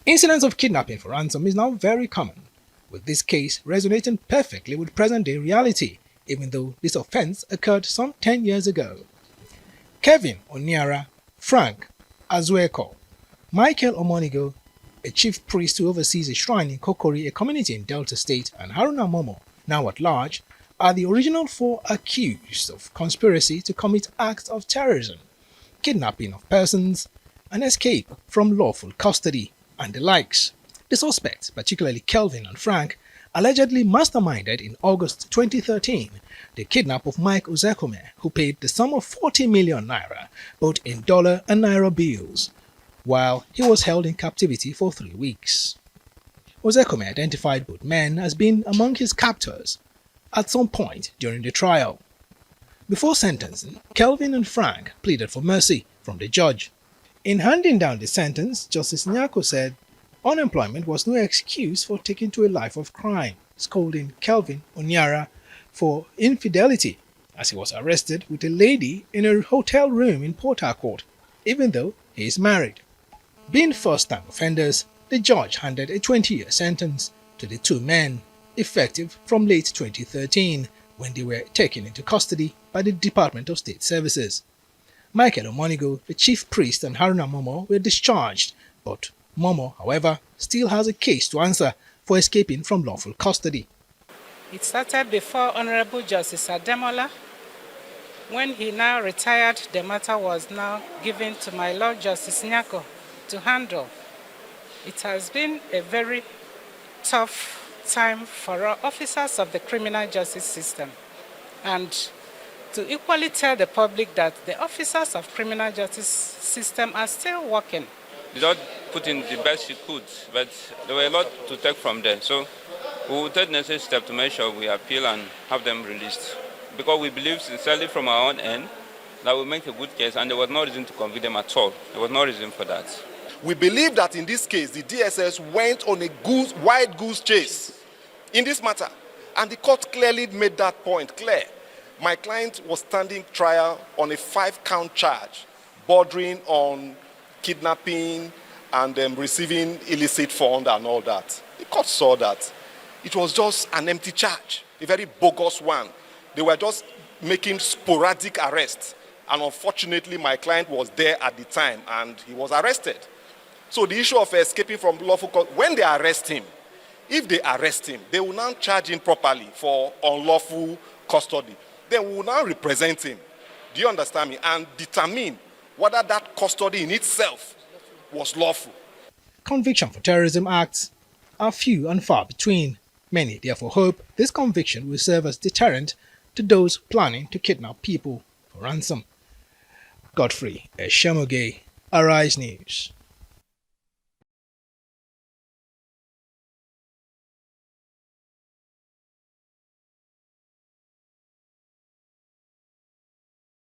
Incidents of kidnapping for ransom is now very common, with this case resonating perfectly with present-day reality, even though this offense occurred some 10 years ago. Kevin Oniara, Frank Azueko, Michael Omonigo, a chief priest who oversees a shrine in Kokori, a community in Delta State, and Haruna Momo, now at large, are the original four accused of conspiracy to commit acts of terrorism, kidnapping of persons, and escape from lawful custody, and the likes. The suspects, particularly Kelvin and Frank, allegedly masterminded in August 2013 the kidnap of Mike Ozekhome'S, who paid the sum of 40 million naira, both in dollar and naira bills, while he was held in captivity for 3 weeks. Ozekhome'S identified both men as being among his captors at some point during the trial. Before sentencing, Kelvin and Frank pleaded for mercy from the judge. In handing down the sentence, Justice Nyako said unemployment was no excuse for taking to a life of crime, scolding Kelvin Onyara for infidelity as he was arrested with a lady in a hotel room in Port Harcourt, even though he is married. Being first-time offenders, the judge handed a 20-year sentence to the two men, effective from late 2013, when they were taken into custody by the Department of State Services. Michael Omonigo, the chief priest, and Haruna Momo were discharged, but Momo, however, still has a case to answer for escaping from lawful custody. It started before Honorable Justice Ademola. When he now retired, the matter was now given to my Lord Justice Nyako to handle. It has been a very tough time for our officers of the criminal justice system, and to equally tell the public that the officers of criminal justice system are still working. They don't put in the best she could, but there were a lot to take from there. So we will take the necessary step to make sure we appeal and have them released. Because we believe sincerely from our own end that we make a good case, and there was no reason to convict them at all. There was no reason for that. We believe that in this case, the DSS went on a wild goose chase in this matter, and the court clearly made that point clear. My client was standing trial on a 5-count charge, bordering on kidnapping and receiving illicit fund and all that. The court saw that it was just an empty charge, a very bogus one. They were just making sporadic arrests, and unfortunately my client was there at the time and he was arrested. So the issue of escaping from lawful custody, when they arrest him, if they arrest him, they will now charge him properly for unlawful custody. Then we will now represent him, do you understand me, and determine whether that custody in itself was lawful. Conviction for terrorism acts are few and far between. Many therefore hope this conviction will serve as deterrent to those planning to kidnap people for ransom. Godfrey Eshemoge, Arise News.